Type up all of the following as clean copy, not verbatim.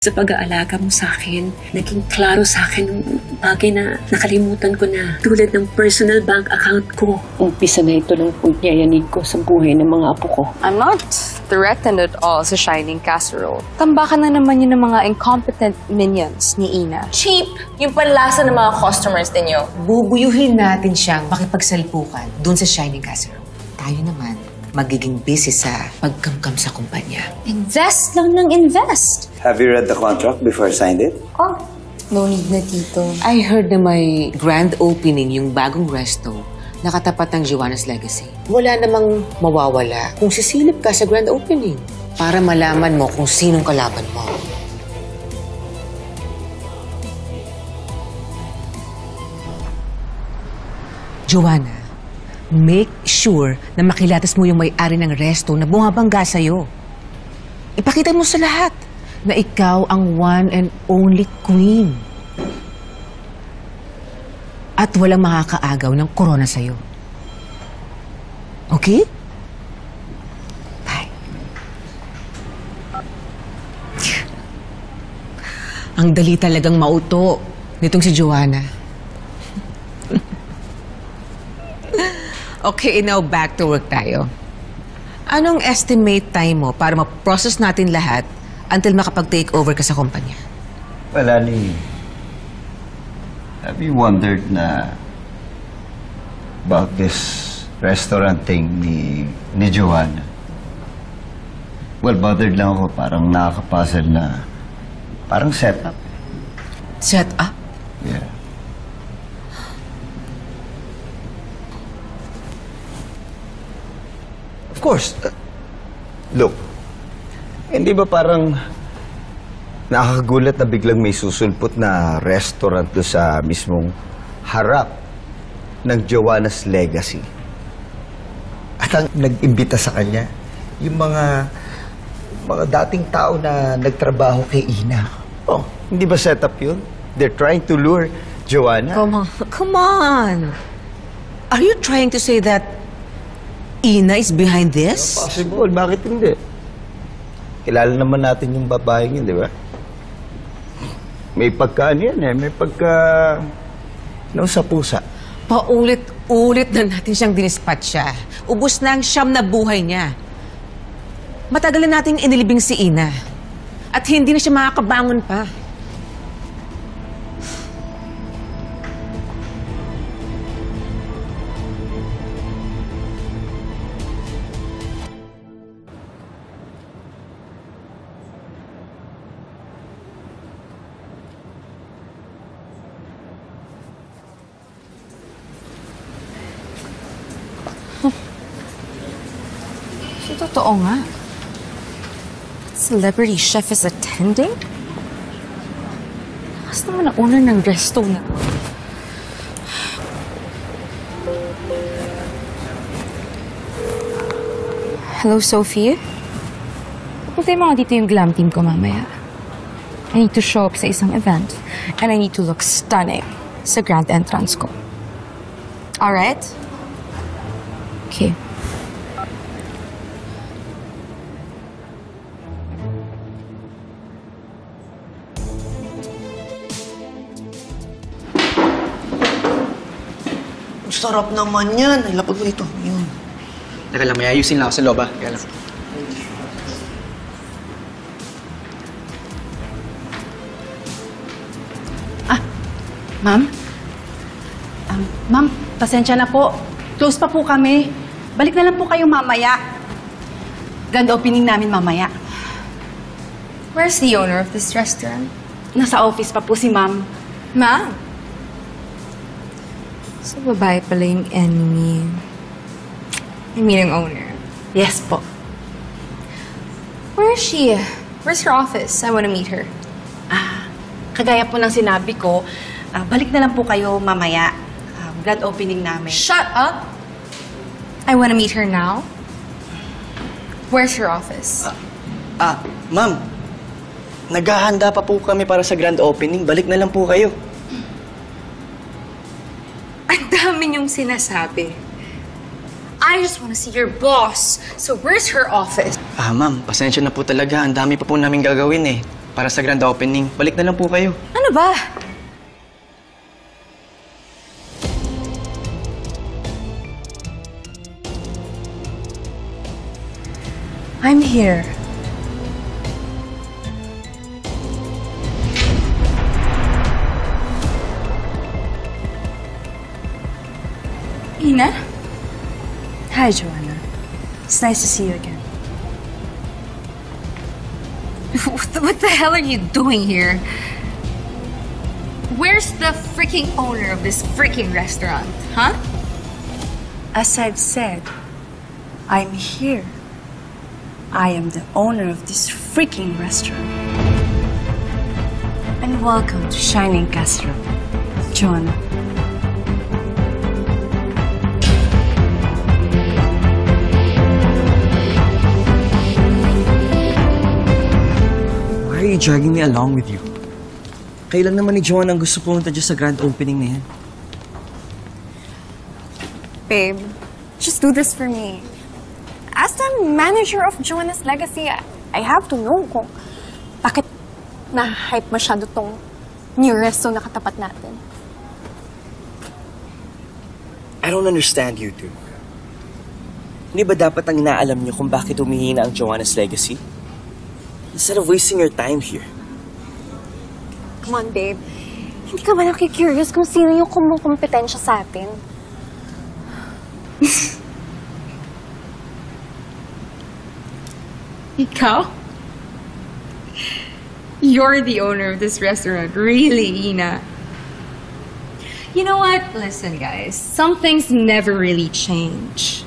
sa pag-aalaga mo sa akin. Naging klaro sa akin ng bagay na nakalimutan ko na. Tulad ng personal bank account ko. Umpisa na ito ng pagyayanig ko sa buhay ng mga apo ko. I'm not threatened at all sa Shining Casserole. Tambakan na naman yun ng mga incompetent minions ni Ina. Cheap yung panlasa ng mga customers ninyo. Bubuyuhin natin siyang makipagsalpukan doon sa Shining Casserole. Tayo naman, magiging busy sa pagkamkam sa kumpanya. Invest lang ng invest. Have you read the contract before I signed it? Oh, no need na, Tito. I heard na may grand opening yung bagong resto na katapat ng Joanna's Legacy. Wala namang mawawala kung sisilip ka sa grand opening para malaman mo kung sinong kalaban mo. Joanna, make sure na makilatas mo yung may-ari ng resto na bumabangga sa'yo. Ipakita mo sa lahat na ikaw ang one and only queen. At walang makakaagaw ng corona sa'yo. Okay? Bye. Ang dali talagang mauto nitong si Joanna. Okay, now back to work tayo. Anong estimate time mo para ma-process natin lahat until makapag-take over ka sa kumpanya? Well, Annie, have you wondered na about this restaurant thing ni Joanna? Well, bothered lang ako. Parang nakakapuzzle na parang setup. Setup? Yeah. Of course. Look, hindi ba parang nakakagulat na biglang may susulpot na restaurant doon sa mismong harap ng Joanna's Legacy? At ang nag-imbita sa kanya, yung mga dating tao na nagtrabaho kay Ina. Oh, hindi ba setup yun? They're trying to lure Joanna. Come on! Are you trying to say that Ina is behind this? Possible. Bakit hindi? Kilala naman natin yung babaeng yun, di ba? May pagkaan yan eh. May pagka... sa pusa. Paulit-ulit na natin siyang dinispatcha. Ubus na ang siyam na buhay niya. Matagal na nating inilibing si Ina. At hindi na siya makakabangon pa. Totoo nga. Celebrity chef is attending? Lakas naman ang owner ng resto na. Hello, Sophie? Pupunta yung mga dito yung glam team ko mamaya. I need to show up sa isang event and I need to look stunning sa grand entrance ko. Alright? Okay. Sarap naman yan. Ay, lapag mo dito. Yun. Teka lang, may ayusin lang ako sa loob, ha? Teka lang. Ma'am? Ma'am, pasensya na po. Close pa po kami. Balik na lang po kayo mamaya. Grand opening namin mamaya. Where's the owner of this restaurant? Nasa office pa po si ma'am. Ma? So, babae pala yung enemy. I mean, ang owner. Yes po. Where is she? Where's her office? I want to meet her. Kagaya po ng sinabi ko, balik na lang po kayo mamaya. Grand opening namin. Shut up! I want to meet her now. Where's her office? Ma'am. Naghahanda pa po kami para sa grand opening. Balik na lang po kayo. Ang dami niyong sinasabi. I just want to see your boss. So where's her office? Ma'am, pasensya na po talaga. Ang dami pa po namin gagawin eh. para sa grand opening. Balik na lang po kayo. Ano ba? I'm here. Ina? Hi, Joanna. It's nice to see you again. What the hell are you doing here? Where's the freaking owner of this freaking restaurant, huh? As I've said, I'm here. I am the owner of this freaking restaurant. And welcome to Shining Castle, Joanna. Why are you dragging me along with you? Kailan naman ni Joanna ang gusto pumunta dyan sa grand opening na yan? Babe, just do this for me. As the manager of Joanna's Legacy, I have to know kung bakit na-hype masyado tong new resto na katapat natin. I don't understand you two. Hindi ba dapat ang inaalam niyo kung bakit humihina ang Joanna's Legacy? Instead of wasting your time here. Come on, babe. Hindi ka ba nakikurious kung sino yung kumukompetensya sa atin? Ikaw? You're the owner of this restaurant, really, Ina? You know what? Listen, guys. Some things never really change.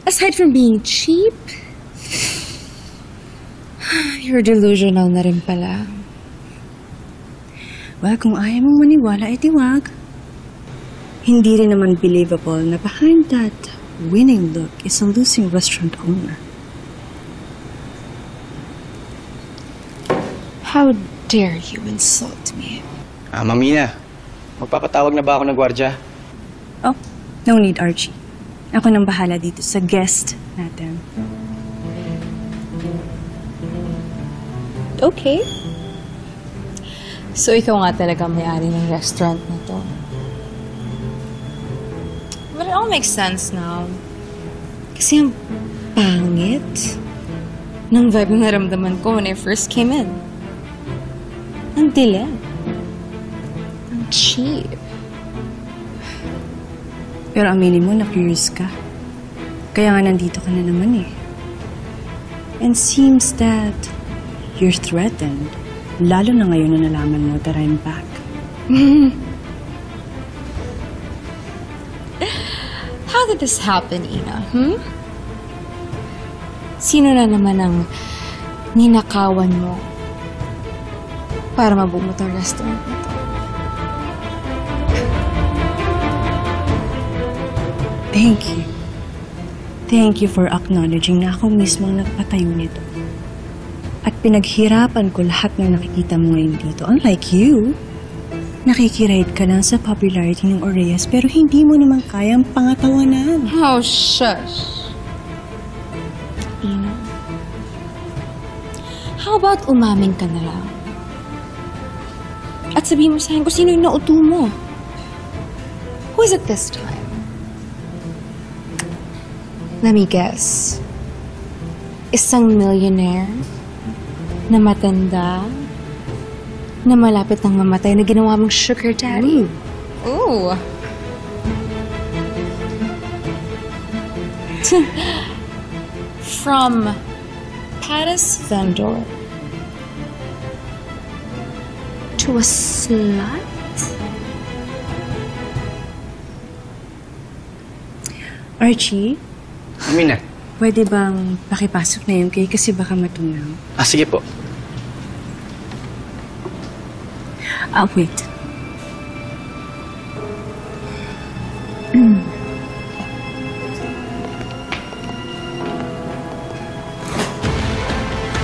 Aside from being cheap, you're delusional na rin pala. Well, kung ayaw mong maniwala, edi wag. Hindi rin naman believable na behind that winning look is a losing restaurant owner. How dare you insult me? Mamina, magpapatawag na ba ako ng gwardya? Oh, no need, Archie. Ako nang bahala dito sa guest natin. Okay. So, ikaw nga talaga may-ari ng restaurant na to. But it all makes sense now. Kasi ang pangit ng vibe na naramdaman ko when I first came in. Ang dilim. Ang cheap. Pero aminin mo, na-curious ka. Kaya nga nandito ka na naman eh. And seems that you're threatened. Lalo na ngayon na nalaman mo that I'm back. How did this happen, Ina? Sino na naman ang ninakawan mo para mabuo mo tong restaurant na to? Thank you. Thank you for acknowledging na ako mismo ang nagpatayo nito. At pinaghirapan ko lahat ng nakikita mo ngayon dito. Unlike you, nakikiride ka lang sa popularity ng Oreas pero hindi mo naman kayang pangatawanan. Oh, shush. Ina, how about umamin ka na lang? At sabihin mo sa akin kung sino yung nauto mo. Who is it this time? Let me guess. Isang millionaire na matanda na malapit ang mamatay na ginawa mong sugar daddy. Ooh. From Paris vendor to a slut? Archie, Mamina. pwede bang pakipasok na yung cake kasi baka matunaw? Sige po. Wait.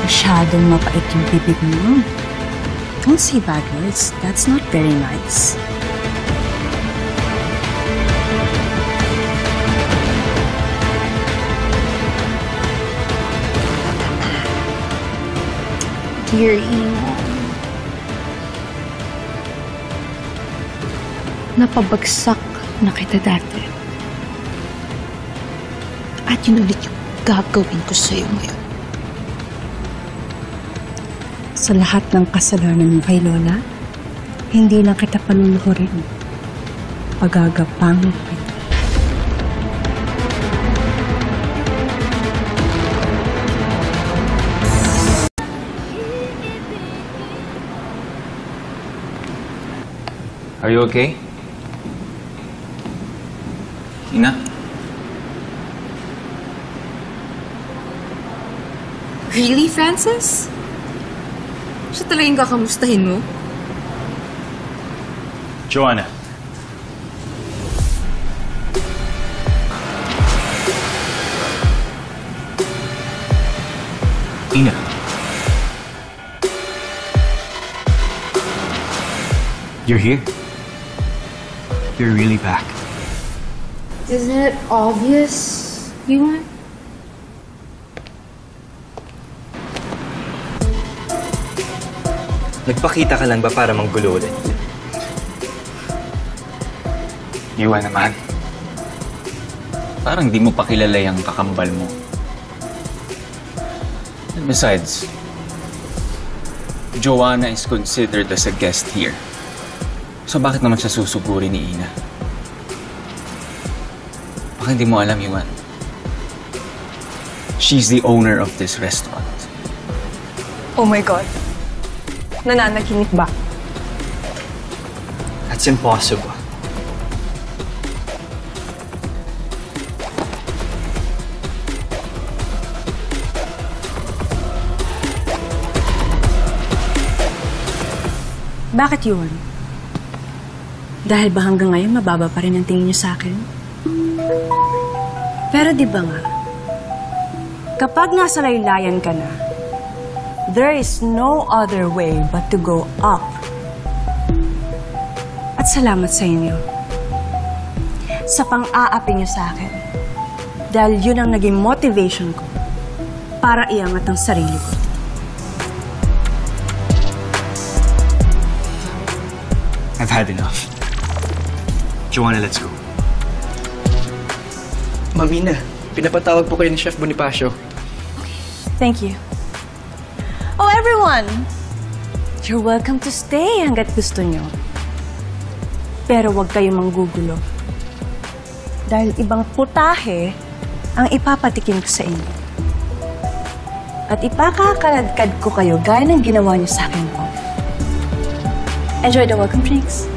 Masyadong mapait yung bibig mo. Don't say bad words. That's not very nice. here, Ina. Napabagsak na kita dati. At yun ulit yung gagawin ko sa'yo ngayon. Sa lahat ng kasalanan mo kay Lola, hindi lang kita panuluhurin. Pagagapangin kita. Are you okay? Ina? Really, Francis? Siya talagang kakamustahin mo? Joanna. Ina? You're here? You're really back. Isn't it obvious, Yuan? Nagpakita ka lang ba para manggulo ulit? Yuan naman. Parang di mo pa kilala yung kakambal mo. And besides, Joanna is considered as a guest here. So bakit naman siya susuguri ni Ina? Baka hindi mo alam, Yuan. She's the owner of this restaurant. Oh my God. Nananaginip ba? That's impossible. Bakit yun? Dahil ba hanggang ngayon mababa pa rin ang tingin niyo sa akin? Pero di ba nga, kapag nasa laylayan ka na, there is no other way but to go up. At salamat sa inyo. Sa pang-aapi niyo sa akin. Dahil yun ang naging motivation ko para iangat ang sarili ko. I've had enough. Joanna, let's go. Mamina, pinapatawag po kayo ni Chef Bonifacio. Thank you. Oh, everyone! You're welcome to stay hanggat gusto nyo. Pero huwag kayong manggugulo. Dahil ibang putahe ang ipapatikim ko sa inyo. At ipakakaladkad ko kayo gaya ng ginawa niyo sa akin po. Enjoy the welcome drinks.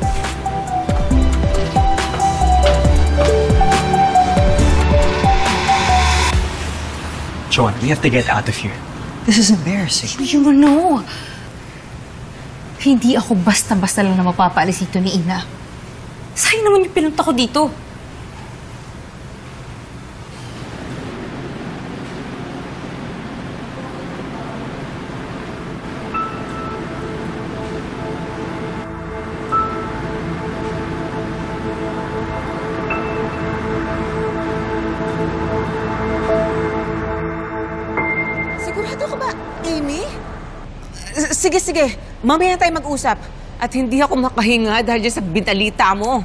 Joanna, we have to get out of here. This is embarrassing. You know, hindi ako basta-basta lang na mapapaalis dito ni Ina. Sayang naman yung pinunta ko dito. Sigurado ka ba, Amy? Sige, sige. Mamaya na tayo mag-usap. At hindi ako makahinga dahil dyan sa binalita mo.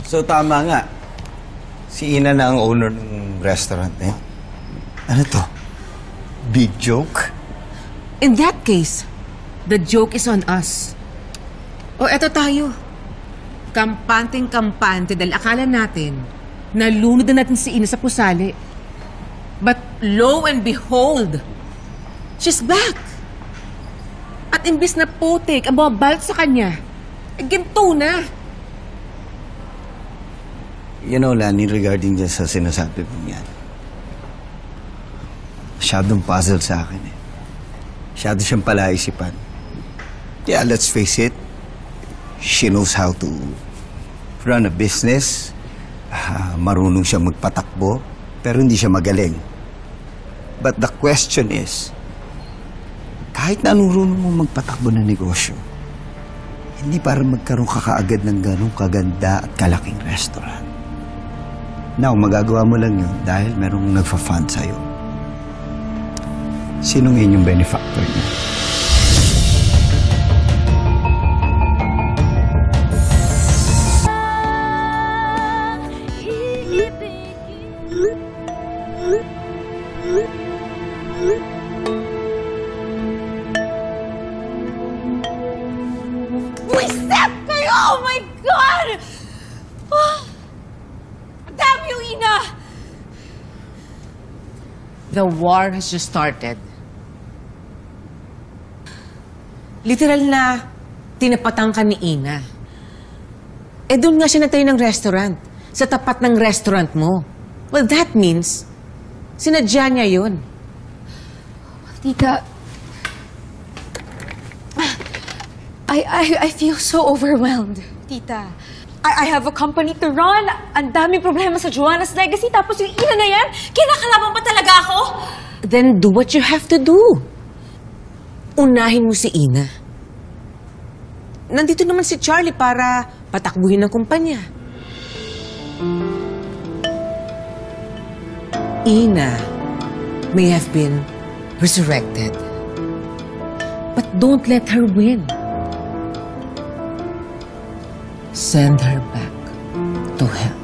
So, tama nga. Si Ina na ang owner ng restaurant, eh. Ano to? Big joke? In that case, the joke is on us. O, eto tayo. Kampanteng-kampante dahil akala natin nalunod na natin si Ina sa pusali. But lo and behold, she's back. At imbis na putik ang mga balt sa kanya, ginto na. You know, Lani, regarding dyan sa sinasabi mo yan, masyadong puzzle sa akin, eh. Masyado siyang palaisipan. Yeah, let's face it, she knows how to run a business. Marunong siya magpatakbo, pero hindi siya magaling. But the question is, kahit na marunong mo magpatakbo ng negosyo, hindi para magkaroon ka kaagad ng ganong kaganda at kalaking restaurant. Now, magagawa mo lang yun dahil merong nagfa-fund sa'yo. Sinong inyong benefactor niyo? Step kayo! Oh my God! Damn you, Ina! The war has just started. Literal na tinapatan ka ni Ina. Eh doon nga siya nagtayo ng restaurant. Sa tapat ng restaurant mo. Well, that means sinadya niya yun. Tita, I feel so overwhelmed. Tita, I have a company to run. Ang daming problema sa Joanna's Legacy. Tapos yung Ina na yan, kinakalaban pa talaga ako? Then do what you have to do. Unahin mo si Ina. Nandito naman si Charlie para patakbuhin ng kumpanya. Ina may have been resurrected. But don't let her win. Send her back to hell.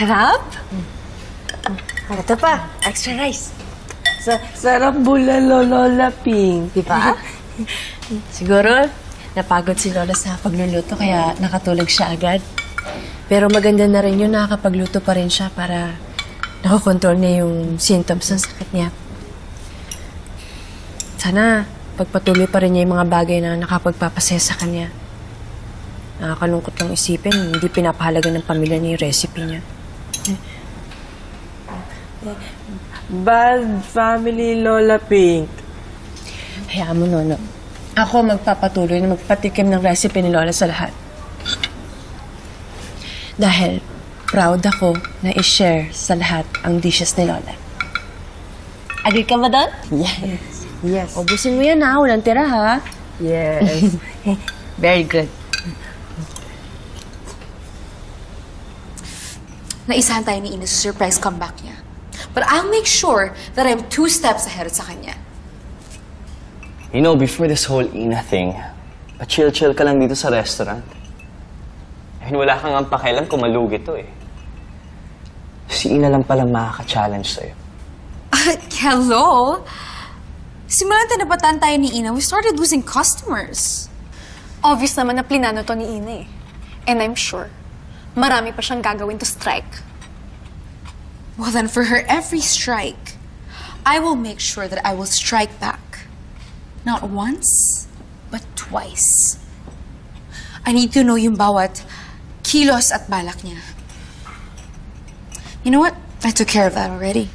Sarap? Ito pa, extra rice. Sarap bulalo, Lola Pink. Di ba? Siguro, napagod si Lola sa pagluluto kaya nakatulog siya agad. Pero maganda na rin yun, nakakapagluto pa rin siya para nakokontrol niya yung symptoms ng sakit niya. Sana pagpatuloy pa rin niya yung mga bagay na nakapagpapasaya sa kanya. Nakakalungkot lang isipin, hindi pinapahalaga ng pamilya niya yung recipe niya. Bad family, Lola Pink. Hayaan mo, Nono. Ako magpapatuloy na magpatikim ng recipe ni Lola sa lahat. Dahil proud ako na i-share sa lahat ang dishes ni Lola. Agree ka ba doon? Yes. Yes. Ubusin mo yan ha, walang tira ha. Yes. Very good. Naisahan tayo ni Ina sa surprise comeback niya. But I'll make sure that I'm 2 steps ahead sa kanya. You know, before this whole Ina thing, pa-chill-chill ka lang dito sa restaurant. I mean, wala kang ang pakialam kung malugi to eh. Si Ina lang palang makaka-challenge sa'yo. Hello? Simulan tinapatan tayo ni Ina, we started losing customers. Obvious naman na plinano to ni Ina eh. And I'm sure, marami pa siyang gagawin to strike. Well then, for her every strike, I will make sure that I will strike back. Not once, but twice. I need to know yung bawat kilos at balak niya. You know what? I took care of that already.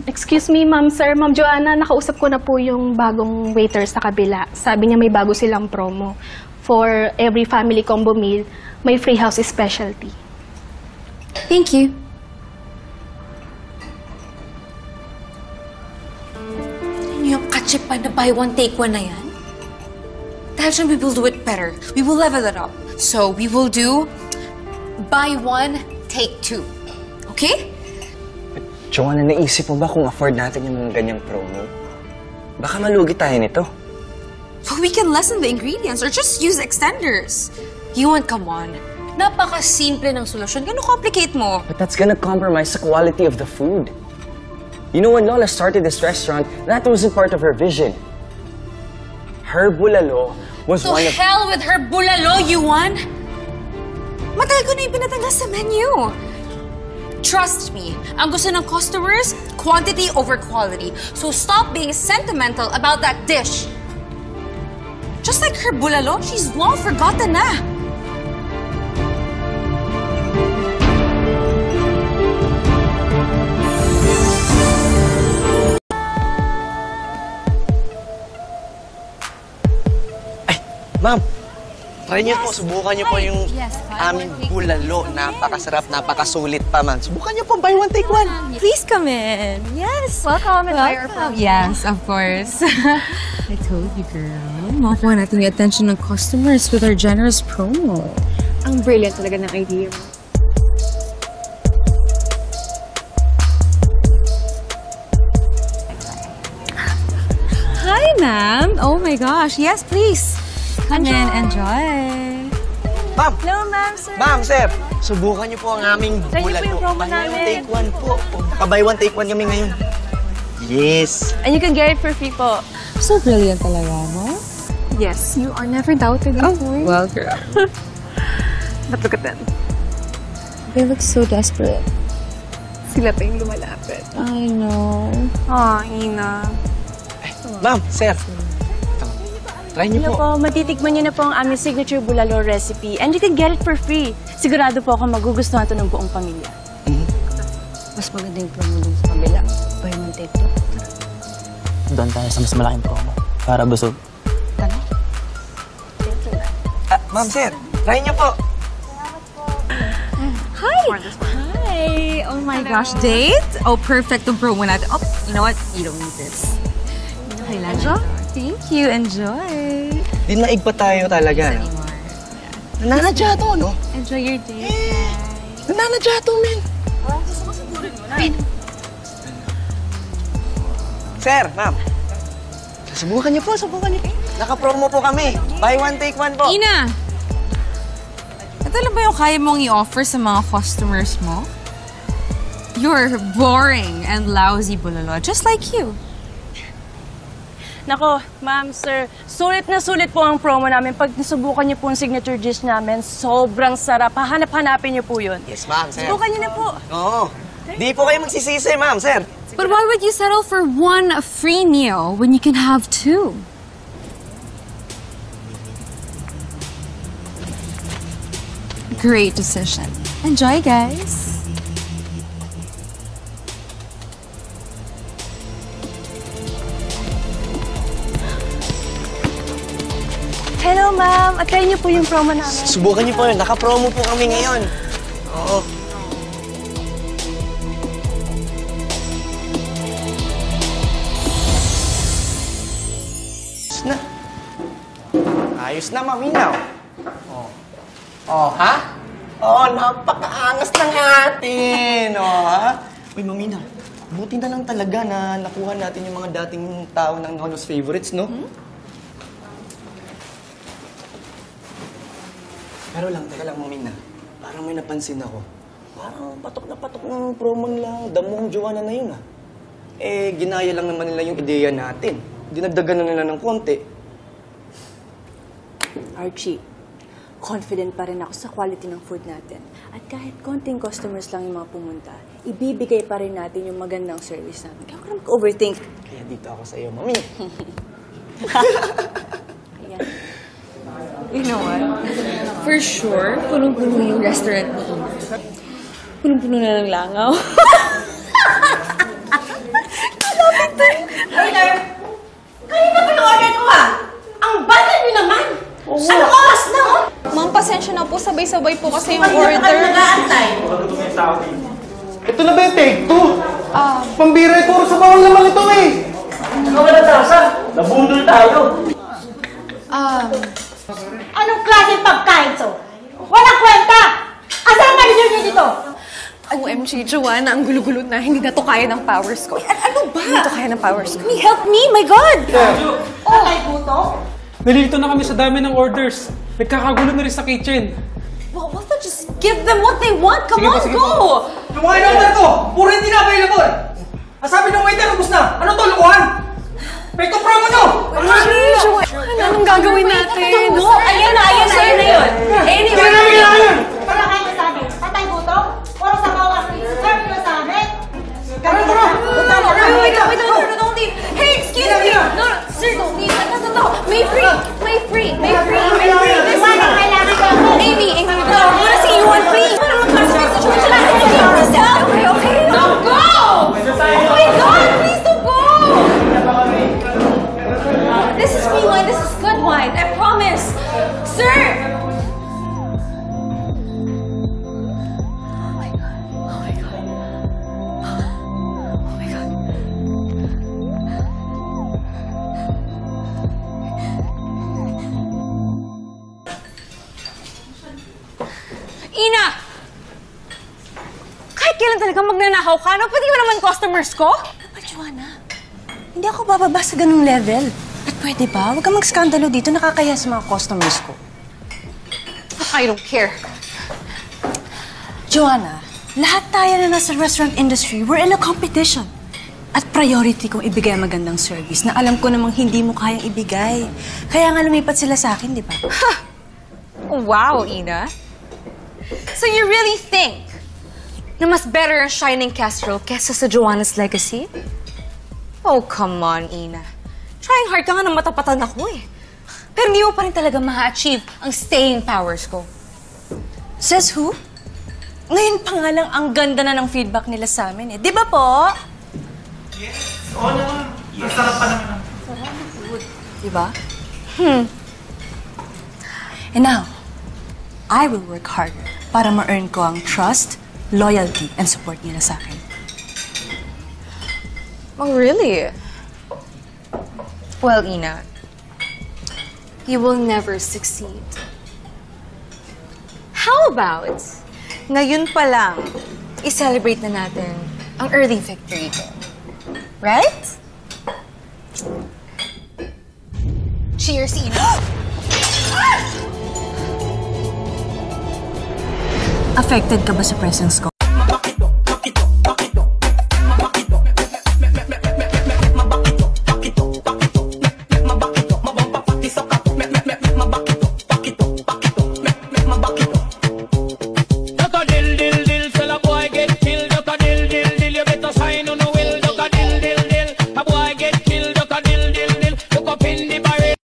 Excuse me, ma'am, sir. Ma'am Joanna, nakausap ko na po yung bagong waiter sa kabila. Sabi niya may bago silang promo. For every family combo meal, may free house specialty. Thank you. Yung kachipan na buy one, take one na yan? Dahil siya, we will do it better. We will level it up. So, we will do buy one, take two. Okay? Joanna, naisip mo ba kung afford natin yung mga ganyang promo? Baka malugi tayo nito. But we can lessen the ingredients or just use extenders. You want, come on. Napaka-simple ng solusyon. Gano'n complicate mo? But that's gonna compromise the quality of the food. You know, when Lola started this restaurant, that wasn't part of her vision. Her bulalo was To one of... hell with her bulalo, Yuan! Matagal ko na yung pinatanggal sa menu. Trust me, ang gusto ng customers, quantity over quality. So stop being sentimental about that dish. Just like her bulalo, she's long forgotten na. Ma'am, Try niyo po, subukan niyo po yung aming bulalo. Napakasarap, napakasulit pa man. Subukan niyo po, buy one, take one. Please come in. Yes. Welcome and buy our promo. Yes, of course. I told you, girl. Makuha natin yung attention ng customers with our generous promo. Ang brilliant talaga ng idea mo. Hi, ma'am. Oh my gosh. Yes, please. Come in, enjoy. Ma'am! Hello, ma'am, sir. Ma'am, sir! Subukan niyo po ang aming Try niyo po bulalo. yung promo Buy one, namin. take one po. Naka-buy one, take one kami ngayon. Yes! And you can get it for free po. So brilliant talaga, no? Yes, you are never doubted before. Well, girl. But look at them. They look so desperate. Sila pa yung lumalapit. I know. Aw, Ina. Ma'am, sir. Try niyo Hello po. po, matitikman niyo na po ang aming signature bulalo recipe and you can get it for free. Sigurado po ako magugustuhan ito ng buong pamilya. Mas maganda yung promo dun sa kabila. Buy one, take two. Doon tayo sa mas malaking promo. Para busog. Ma'am, sir. Try niyo po. Hi! Hi! Oh my gosh, date? Oh, perfect yung promo natin. Oh, you know what? You don't need this. Enjoy. Thank you. Enjoy. Di naig pa tayo talaga. Nananadya to, no? Enjoy your day. Nananadya to, men. Sir, ma'am. Subukan niyo po, subukan niyo. Naka-promo po kami. Buy one, take one po. Ina! Ito lang ba yung kaya mong i-offer sa mga customers mo? You're boring and lousy bulalo, just like you. Nako, ma'am, sir, sulit na sulit po ang promo namin. Pag nasubukan niyo po ang signature dish namin, sobrang sarap. Hahanap-hanapin niyo po yun. Yes, ma'am, sir. Subukan niyo na po. Oo. Di po kayo magsisisi, ma'am, sir. But why would you settle for one free meal when you can have two? Great decision. Enjoy, guys. Hello, ma'am. Try niyo po yung promo namin. Subukan niyo po yun. Naka-promo po kami ngayon. Oo. Ayos na. Ayos na, maminaw. Oh. Oh, ha? Oh, napakaangas ng atin. Oh, ha? Uy, maminaw. Buti na lang talaga na nakuha natin yung mga dating tao ng Nono's favorites, no? Pero lang, teka lang, Mamina. Parang may napansin ako. Parang patok na patok ng promo nilang damong Joanna na yun, ah. Eh, ginaya lang naman nila yung ideya natin. Dinagdagan na nila ng konti. Archie, confident pa rin ako sa quality ng food natin. At kahit konting customers lang yung mga pumunta, ibibigay pa rin natin yung magandang service natin. Kaya ako na mag-overthink. Kaya dito ako sa iyo, Mami. Ayan. You know what? For sure, punong-puno yung restaurant ni Ina. Punong-puno na ng langaw. Waiter! Kanina pa yung order ko ah! Ang bagal nyo naman! Anong oras na oh? Ma'am, pasensya na po. Sabay-sabay po kasi yung Kanina pa order. kayo nag-aantay. Ito na ba yung take two? Pambira ito, sa bawal naman ito eh! Ikaw na tasa! Nabudol tayo! Anong klaseng pagkain to? Walang kwenta! Asan na rin nyo dito? OMG, Joanna, ang gulo-gulo na. Hindi na to kaya ng powers ko. Ano ba? Hindi to kaya ng powers ko. Help me! My God! Patay puto? Nalilito na kami sa dami ng orders. Nagkakagulo na rin sa kitchen. Well, why not just give them what they want? Come Sige on, sige go! Yung mga in-order ko, puro hindi na available! Sabi ng waiter, ubus na! Ano to, lukuhan? Pekto promo nyo! Anong gagawin natin? Ayan na yun! Anyway, Para kayo sa amin, patay puto? Puro sa bawang serve nyo sa amin? Ganun mo! Wait, don't leave. Hey, excuse me. No, sir, don't leave. No. May free. Amy, I want to see you on free. Okay. Don't go! Oh my God, please don't go! This is free wine. This is good wine. I promise. Sir, lang talaga magnanakaw ka, no? Pati mo naman customers ko? But Joanna, hindi ako bababa sa ganung level. At pwede ba? Huwag kang mag-skandalo dito. Nakakaya sa mga customers ko. I don't care. Joanna, lahat tayo na nasa restaurant industry, we're in a competition. At priority kong ibigay ang magandang service na alam ko namang hindi mo kayang ibigay. Kaya nga lumipat sila sa akin, di ba? Wow, Ina. So you really think na mas better ang Shining Casserole kesa sa Joanna's Legacy? Oh, come on, Ina. Trying hard ka nga na matapatan ako eh. Pero hindi mo pa rin talaga ma-achieve ang staying powers ko. Says who? Ngayon pa nga lang ang ganda na ng feedback nila sa amin eh. Di ba po? Yes. Oo naman. Yes. Sarap pa naman. Di ba? And now, I will work harder para ma-earn ko ang trust, loyalty, and support nila sa akin. Oh, really? Well, Ina, you will never succeed. How about, ngayon pa lang, i-celebrate na natin ang early victory ko. Right? Cheers, Ina! Affected ka ba sa presence ko?